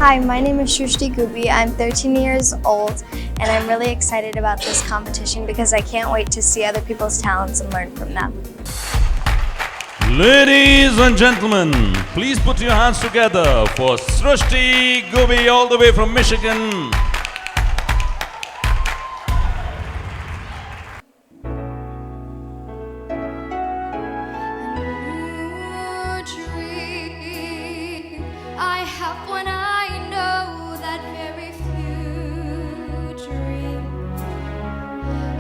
Hi, my name is Shrishti Gubi. I'm 13 years old and I'm really excited about this competition because I can't wait to see other people's talents and learn from them. Ladies and gentlemen, please put your hands together for Shrishti Gubi all the way from Michigan. I have one I know that very few dream.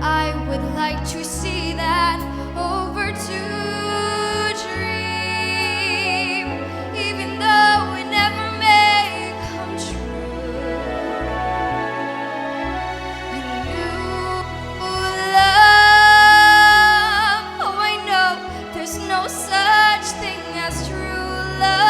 I would like to see that over to dream, even though it never may come true. And new love, oh I know there's no such thing as true love.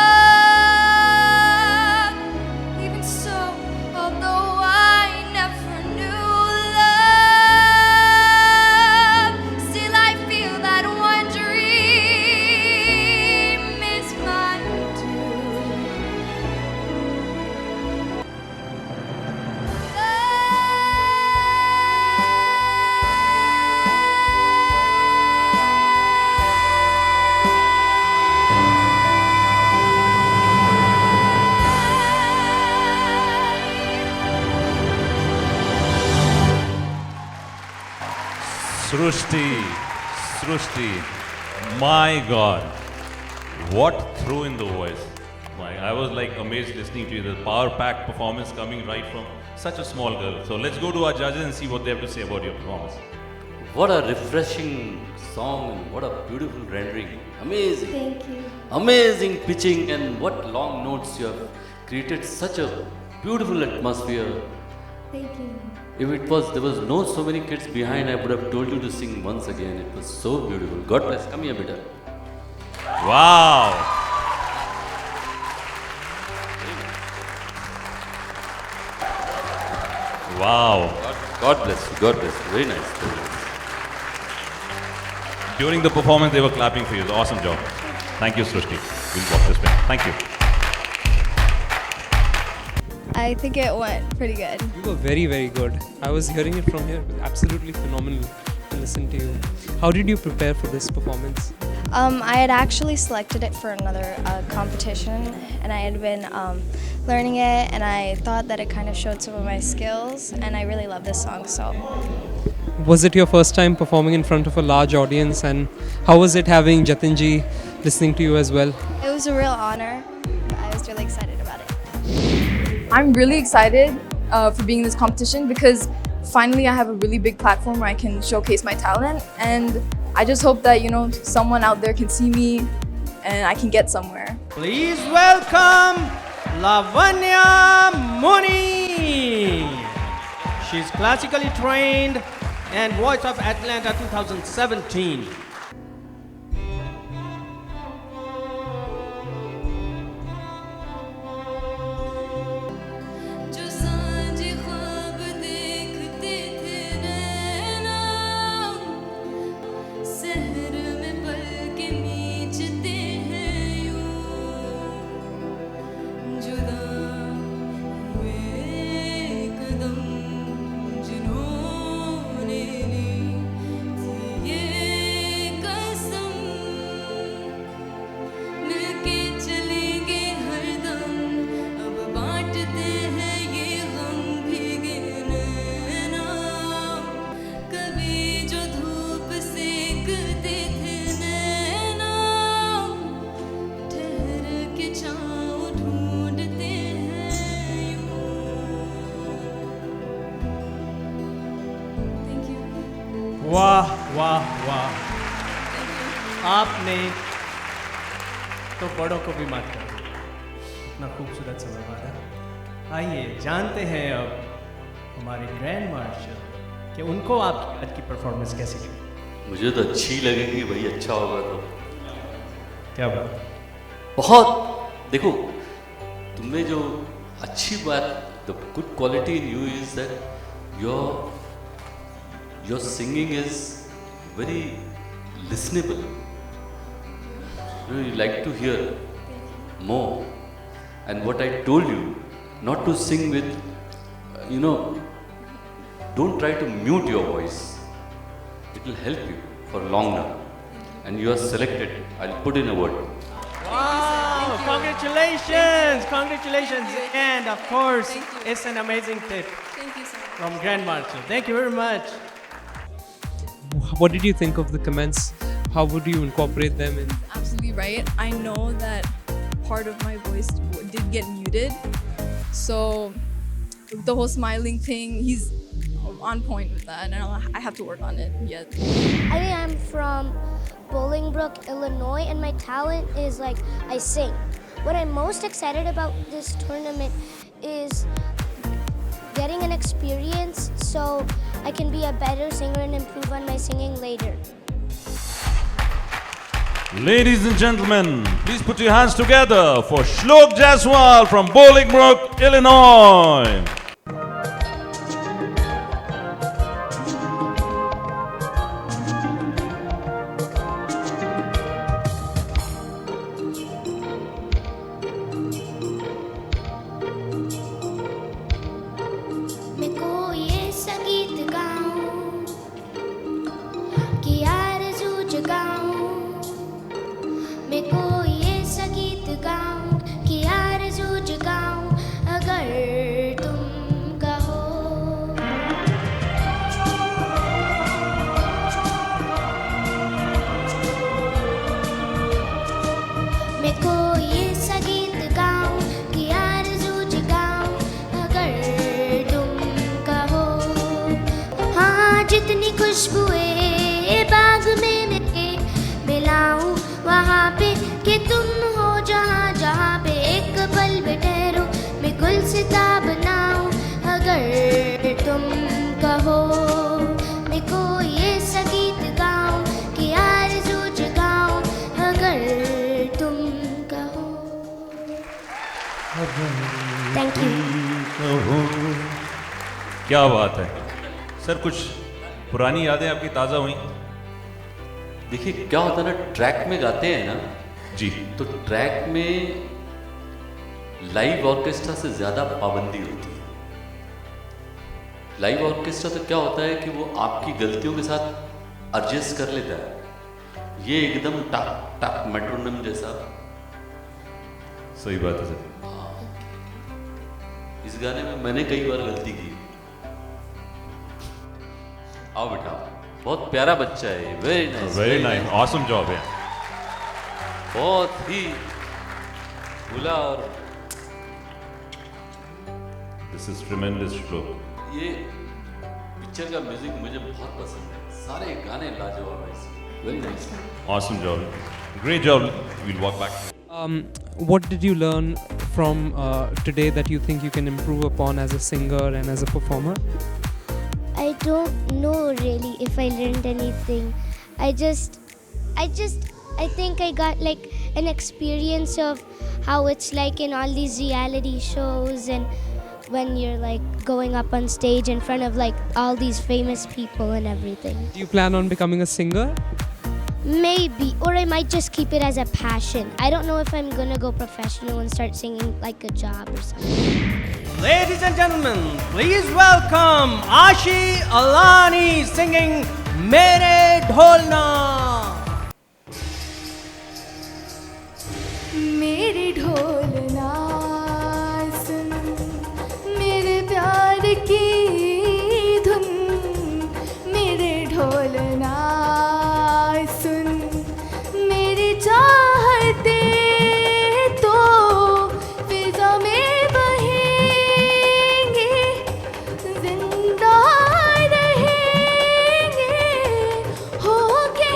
Shrishti, my God, what throw in the voice. I was like amazed listening to you, the power-packed performance coming right from such a small girl. So let's go to our judges and see what they have to say about your performance. What a refreshing song and what a beautiful rendering. Amazing. Thank you. Amazing pitching and what long notes you have created such a beautiful atmosphere. Thank you. If there was no so many kids behind, I would have told you to sing once again. It was so beautiful. God bless. Come here, beta. Wow. Wow. God bless you. God bless you. Very nice. Very nice. During the performance, they were clapping for you. Awesome job. Thank you, Shrishti. We'll walk this way. Thank you. I think it went pretty good. You were very, very good. I was hearing it from here. Absolutely phenomenal to listen to you. How did you prepare for this performance? I had actually selected it for another competition and I had been learning it and I thought that it kind of showed some of my skills and I really love this song. So, Was it your first time performing in front of a large audience, and how was it having Jatinji listening to you as well? it was a real honor. I was really excited about it. I'm really excited for being in this competition because finally I have a really big platform where I can showcase my talent, and I just hope that someone out there can see me and I can get somewhere. Please welcome Lavanya Muni. She's classically trained and Voice of Atlanta 2017. वाह वाह वाह, आपने तो बड़ों को भी मात कर दिया। इतना खूबसूरत समय वादा। आइए जानते हैं अब हमारे ग्रैंड मार्शल कि उनको आपकी आज की परफॉर्मेंस कैसी लगी। मुझे तो अच्छी लगेगी भाई, अच्छा होगा तो। क्या बात। बहुत देखो, तुमने जो अच्छी बात, the good quality in you is that your singing is very listenable. You like to hear more. And what I told you not to sing with, don't try to mute your voice. It will help you for long now. And you are selected. I'll put in a word. Wow! Congratulations! Congratulations! And of course, it's an amazing tip from Grand Marshal. Thank you very much. What did you think of the comments? How would you incorporate them in? Absolutely right. I know that part of my voice did get muted. So the whole smiling thing, he's on point with that, and I have to work on it yet. I am from Bolingbrook, Illinois, and my talent is like I sing. What I'm most excited about this tournament is getting an experience so I can be a better singer and improve on my singing later. Ladies and gentlemen, please put your hands together for Shlok Jaiswal from Bolingbrook, Illinois. मैं कोई ऐसा गीत गाऊं कि आरज़ू जगाऊं मैं कोई ऐसा गीत गाऊं कि आरज़ू जगाऊं अगर तुम कहो मैं कोई ऐसा गीत गाऊं कि आरज़ू जगाऊं अगर तुम कहो हाँ जितनी खुशबुएं बाग में मेरे मिलाऊं वहाँ पे कि तुम हो जहाँ जहाँ पे एक पल भी ठहरो मैं गुलसिता बनाऊं अगर तुम कहो मैं कोई ऐसा गीत गाऊं कि आरज़ू जगाऊं अगर तुम कहो थैंक यू क्या बात है सर, कुछ पुरानी यादें आपकी ताज़ा हुई? देखिए क्या होता है ना, ट्रैक में गाते हैं ना जी, तो ट्रैक में लाइव ऑर्केस्ट्रा से ज़्यादा पाबंदी होती है। लाइव ऑर्केस्ट्रा तो क्या होता है कि वो आपकी गलतियों के साथ एडजस्ट कर लेता है। ये एकदम टक टक मेट्रोनम जैसा। सही बात है सर। इस गाने में मैंने कई बार गलती की। आओ बेटा, बहुत प्यारा बच्चा है, very nice, very nice, awesome job है। बहुत ही भूला और दिस इज ट्रेमेंडस श्लोक। ये पिक्चर का म्यूजिक मुझे बहुत पसंद है, सारे गाने लाजवाब है इसमें, very nice, awesome job, great job, we'll walk back. What did you learn from today that you think you can improve upon as a singer and as a performer? I don't know really if I learned anything. I think I got like an experience of how it's like in all these reality shows and when you're like going up on stage in front of like all these famous people and everything. Do you plan on becoming a singer? Maybe, or I might just keep it as a passion. I don't know if I'm gonna go professional and start singing like a job or something. Ladies and gentlemen, please welcome Ashi Alani singing Mere Dholna. मेरी ढोलना सुन, मेरे प्यार की धुन, मेरे ढोलना सुन, मेरी चाहते तो फिजा में बहेंगे, जिंदा रहेंगे, होके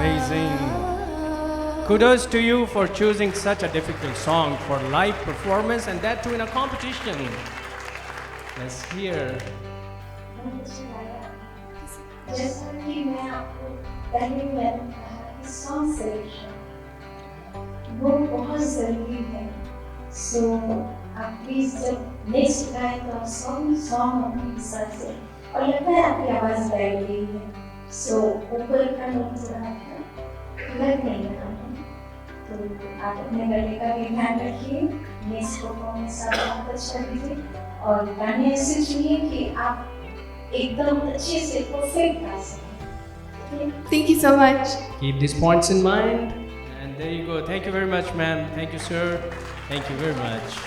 Amazing. Kudos to you for choosing such a difficult song for live performance and that too in a competition. Let's hear. जैसा कि मैं आपको पहले मैंने कहा कि सॉन्ग सिलेक्शन वो बहुत ज़रूरी है. सो आप प्लीज़ जब नेक्स्ट गाएं तो आप सॉन्ग अपने हिसाब से, और लगता है आपकी आवाज़ बैठ गई है. सो ऊपर का नोट थोड़ा गलत नहीं लगाना, तो आप अपने गले का भी ध्यान रखिए. नेक्स्ट परफॉर्मेंस आप बहुत अच्छा दीजिए और गाने ऐसे चुनिए कि आप एकदम अच्छे से परफेक्ट गा सकें. Thank you so much. Keep these points in mind. And there you go. Thank you very much, ma'am. Thank you, sir. Thank you very much.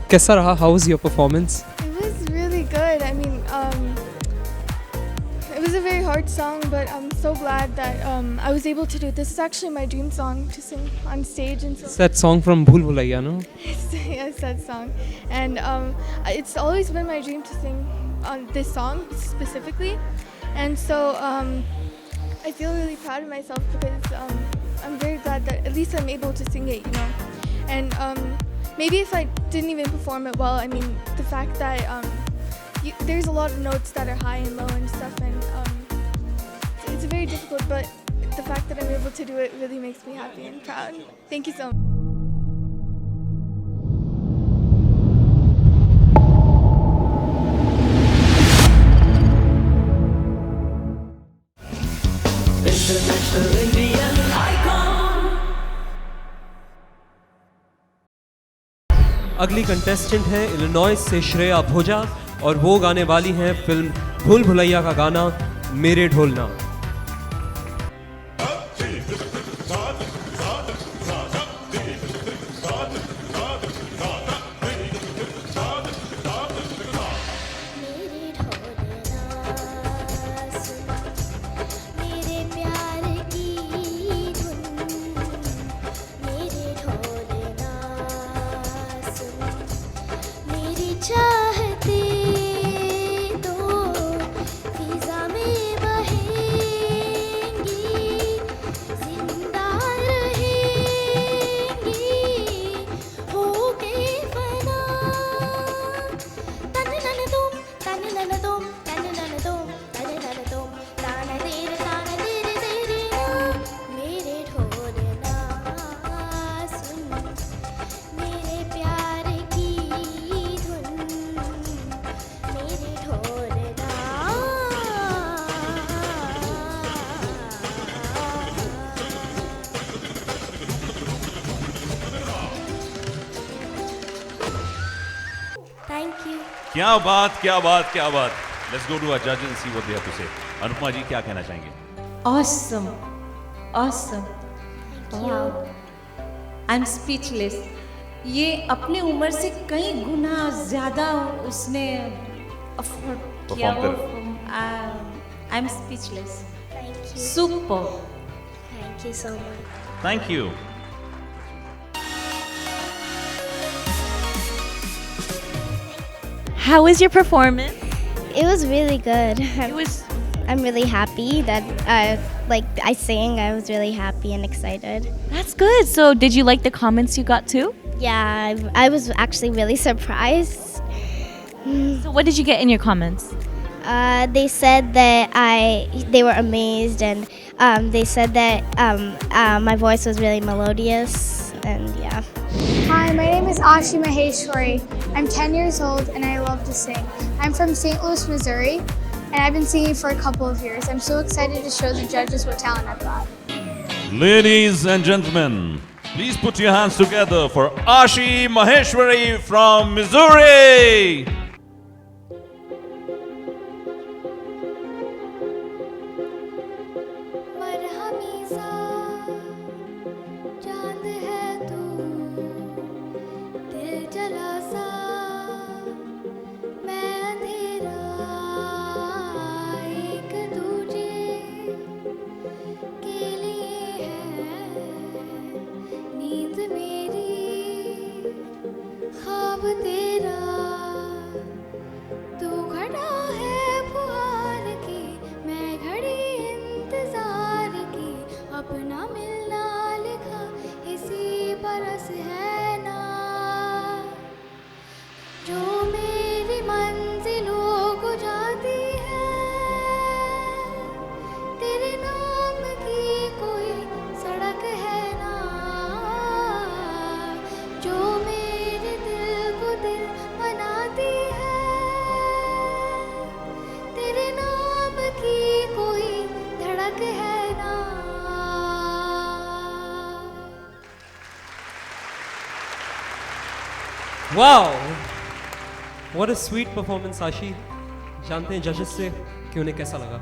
कैसा रहा? How was your performance? It was really good. I mean, it was a very hard song, but I'm so glad that I was able to do it. This is actually my dream song to sing on stage, and so It's that song from Bhool Bhulaiya, no? yes, that song. And it's always been my dream to sing on this song specifically, and so I feel really proud of myself because I'm very glad that at least I'm able to sing it, you know. And maybe if I didn't even perform it well, I mean, the fact that there's a lot of notes that are high and low and stuff, and it's very difficult, but the fact that I'm able to do it really makes me happy and proud. Thank you so much. अगली contestant है Illinois से श्रेया भोजा और वो गाने वाली हैं film भूल भुलैया का गाना मेरे ढोलना. चाहते तो फिजा में बहेंगी, जिंदा रहेंगी होके फना. तन नन तुम तन नन तुम तन नन तुम तन नन तुम तान तेरे तेरे ना. मेरे ढोलना सुन, मेरे प्यार की धुन, मेरे ढोलना. Thank you. क्या बात, क्या बात, क्या बात. Let's go to our judges and see what they have to say. Anupama जी क्या कहना चाहेंगे? Awesome. Awesome. Wow. I'm speechless. ये अपने उम्र से कई गुना ज़्यादा उसने अफोर्ड किया. I'm speechless. Thank you. Super. Thank you so much. Thank you. How was your performance? It was really good. It was. I'm really happy that I sang. I was really happy and excited. That's good. So, did you like the comments you got too? Yeah, I was actually really surprised. So, what did you get in your comments? They said that they were amazed, and they said that my voice was really melodious, and yeah. Hi, my name is Ashi Maheshwari. I'm 10 years old and I love to sing. I'm from St. Louis, Missouri, and I've been singing for a couple of years. I'm so excited to show the judges what talent I've got. Ladies and gentlemen, please put your hands together for Ashi Maheshwari from Missouri. मरहमी सा चांद है तू, दिल जला सा मैं अंधेरा, एक दूजे के लिए है नींद मेरी, ख्वाब तेरा Wow! What a sweet performance, Ashi. जानते हैं जजेस से कि उन्हें कैसा लगा?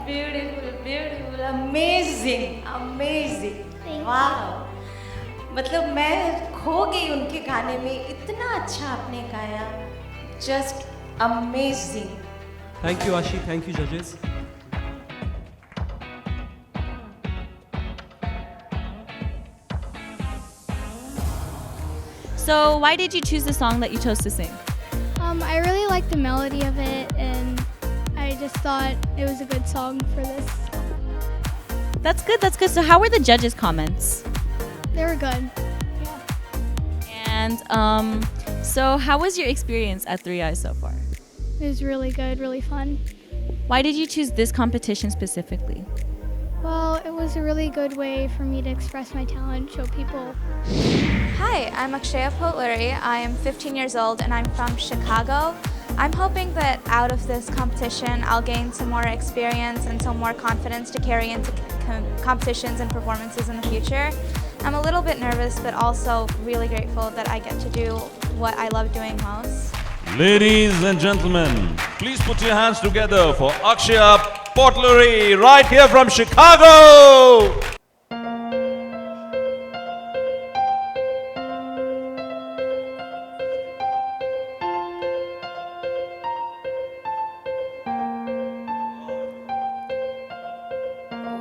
ब्यूटीफुल अमेजिंग अमेजिंग वाह, मतलब मैं खो गई उनके गाने में, इतना अच्छा आपने गाया, just amazing. Thank you, Ashi. Thank you, judges. So, why did you choose the song that you chose to sing? I really liked the melody of it, and I just thought it was a good song for this. That's good, that's good. So, how were the judges' comments? They were good. And so, how was your experience at 3i so far? It was really good, really fun. Why did you choose this competition specifically? Well, it was a really good way for me to express my talent, show people. Hi, I'm Akshaya Potluri. I am 15 years old and I'm from Chicago. I'm hoping that out of this competition I'll gain some more experience and some more confidence to carry into competitions and performances in the future. I'm a little bit nervous but also really grateful that I get to do what I love doing most. Ladies and gentlemen, please put your hands together for Akshaya Potluri right here from Chicago.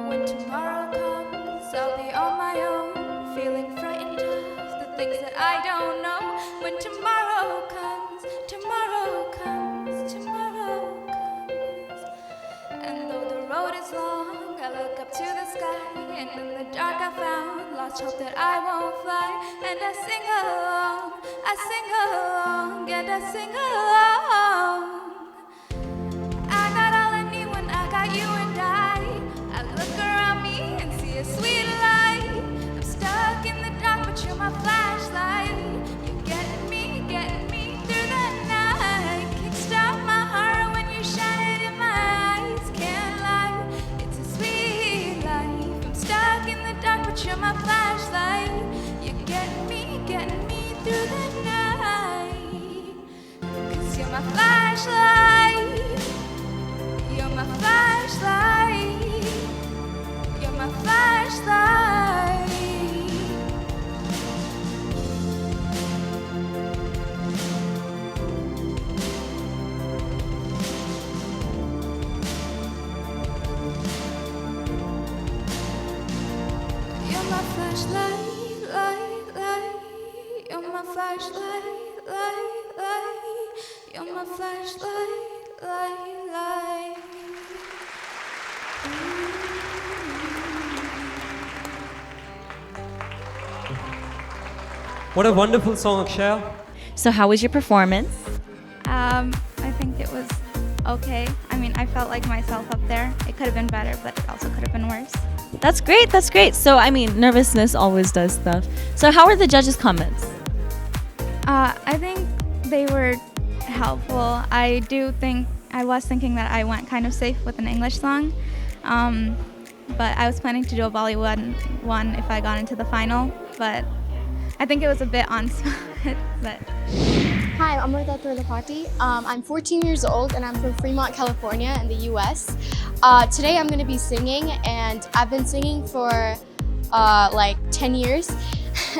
When tomorrow comes, I'll be on my own, feeling frightened of the things that I don't know. When tomorrow comes, tomorrow comes, tomorrow comes. And though the road is long, I look up to the sky, and in the dark I found lost hope that I won't fly. And I sing along, and I sing along. I got all I need when I got you and I look around me and see a sweet light. I'm stuck in the dark, but you're my flashlight. You're getting me through the night. Kickstart my heart when you shine it in my eyes. Can't lie, it's a sweet life. I'm stuck in the dark, but you're my flashlight. You're getting me through the night. 'Cause you're my flashlight. You're my flashlight. You're my flashlight. You're my flashlight, light, light. You're my flashlight, light, light. You're my flashlight, light, light. What a wonderful song, Akshaya. So, how was your performance? I think it was okay. I mean, I felt like myself up there. It could have been better, but it also could have been worse. That's great, that's great. So, I mean, nervousness always does stuff. So, how were the judges' comments? I think they were helpful. I was thinking that I went kind of safe with an English song, but I was planning to do a Bollywood one if I got into the final, but I think it was a bit on spot, but... Hi, I'm Amrita Tripathi. I'm 14 years old and I'm from Fremont, California in the US. Today I'm going to be singing, and I've been singing for like 10 years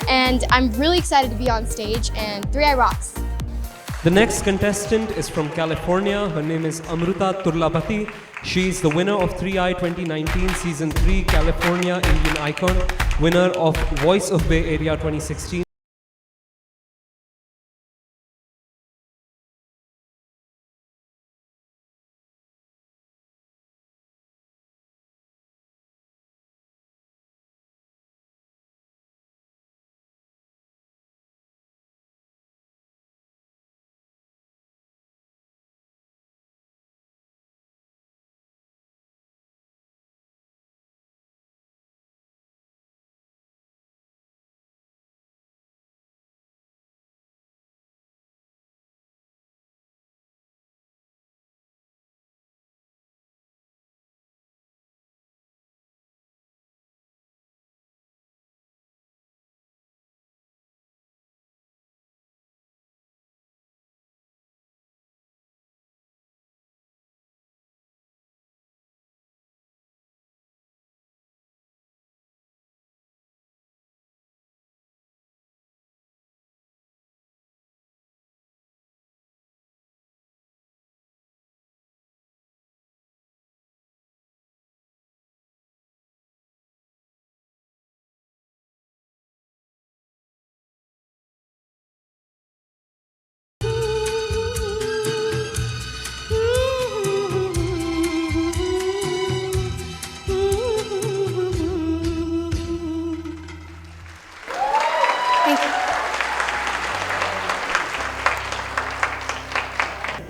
and I'm really excited to be on stage, and 3i rocks. The next contestant is from California. Her name is Amruta Turlapati. She is the winner of 3i 2019 Season 3 California Indian Icon, winner of Voice of Bay Area 2016.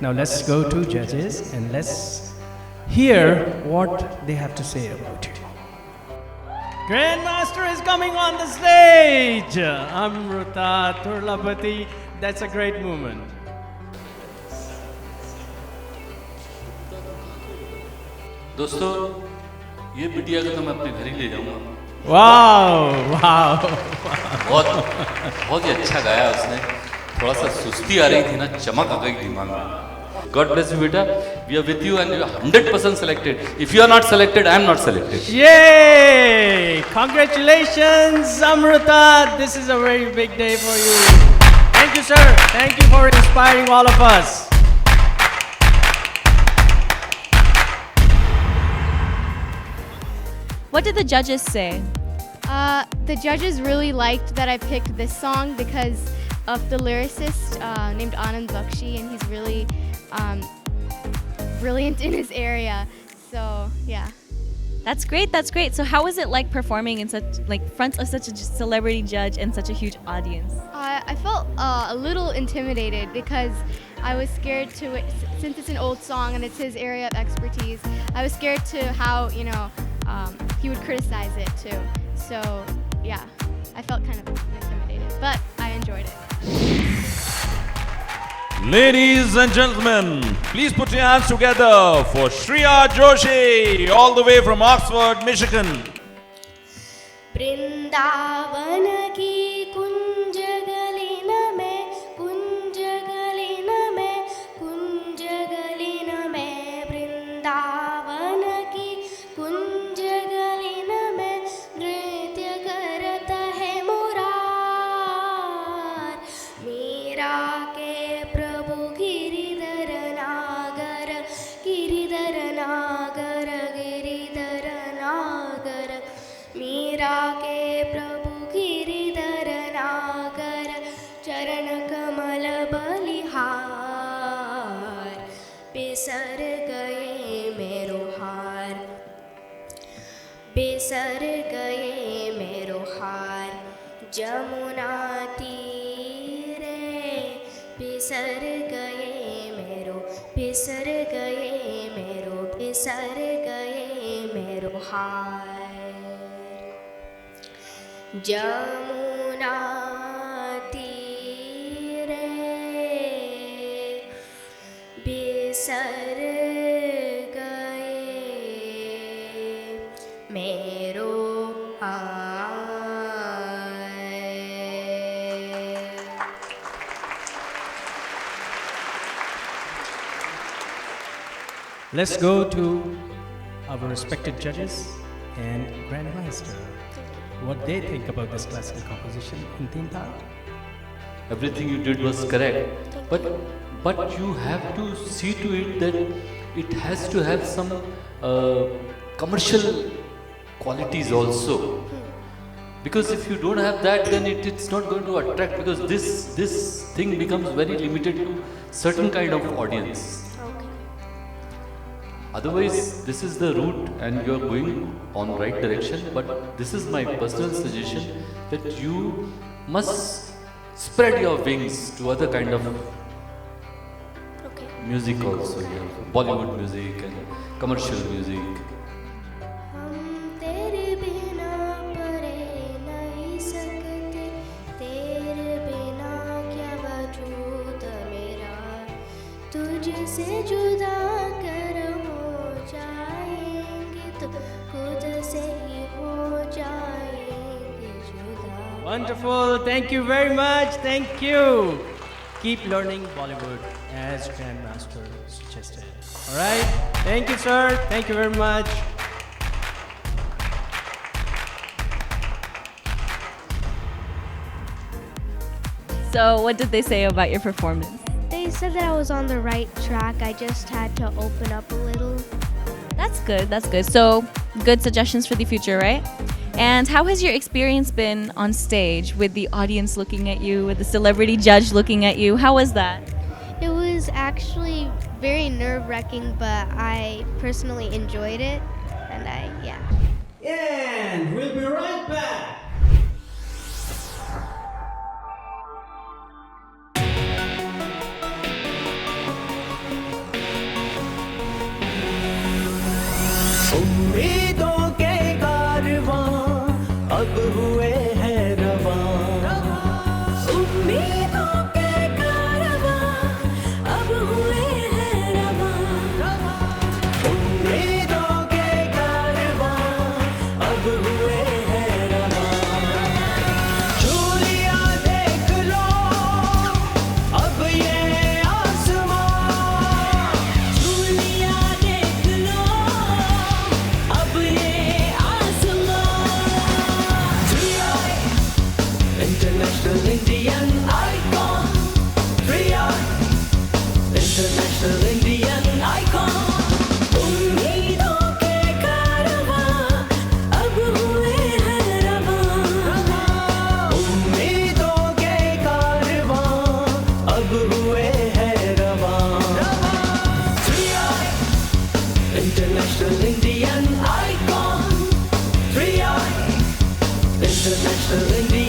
Now let's go to judges and let's hear what they have to say about you. Grandmaster is coming on the stage. Amruta Turlapati. That's a great moment. दोस्तों ये बिटिया को तो मैं अपने घर ही ले जाऊंगा। वाह वाह बहुत बहुत ही अच्छा गाया उसने। थोड़ा सा सुस्ती आ रही थी ना, चमक आ गई दिमाग में। God bless you, beta. We are with you and you are 100% selected. If you are not selected, I am not selected. Yay! Congratulations, Amruta. This is a very big day for you. Thank you, sir. Thank you for inspiring all of us. What did the judges say? The judges really liked that I picked this song because of the lyricist named Anand Bakshi, and he's really brilliant in his area. So yeah. That's great. That's great. So how was it like performing in such front of such a celebrity judge and such a huge audience? I felt a little intimidated because I was scared to, since it's an old song and it's his area of expertise, I was scared to how, he would criticize it too. So yeah, I felt kind of intimidated, but I enjoyed it. Ladies and gentlemen, please put your hands together for Shreya Joshi, all the way from Oxford, Michigan. Vrindavan की कुंज गलिन में कुंज गलिन में कुंज गलिन में वृंदावन की कुंज गलिन में नृत्य करता है मुरार मीरा के प्रभु गिरिधर नागर गिरिधर नागर गिरिधर नागर मीरा के प्रभु गिरिधर नागर चरण कमल बलिहार बिसर गए मेरो हार बिसर गए मेरो हार जमुना तीरे बिसर गए मेरो बिसर गए मेरो बिसर गए मेरो हार जमुना तीरे बिसर गए मेरो Let's go to our respected judges and Grandmaster. What they think about this classical composition in Teen Tal. Everything you did was correct, but you have to see to it that it has to have some commercial qualities also. Because if you don't have that, then it's not going to attract, because this thing becomes very limited to certain kind of audience. Otherwise, this is the route and you are going on right direction, but this is my personal suggestion that you must spread your wings to other kind of music also, Bollywood music and commercial music. तुझसे जुदा कर हो जाएंगे तो खुद से ही हो जाएंगे जुदा. Wonderful. Thank you very much. Thank you. Keep learning Bollywood as Grandmaster suggested. All right. Thank you, sir. Thank you very much. So, what did they say about your performance? They said that I was on the right track. I just had to open up a little. That's good. That's good. So, good suggestions for the future, right? And how has your experience been on stage with the audience looking at you, with the celebrity judge looking at you? How was that? It was actually very nerve-wracking, but I personally enjoyed it, and yeah. And we'll be right back. हुए हैं रवान। 3i International Indian Icon, 3i International Indian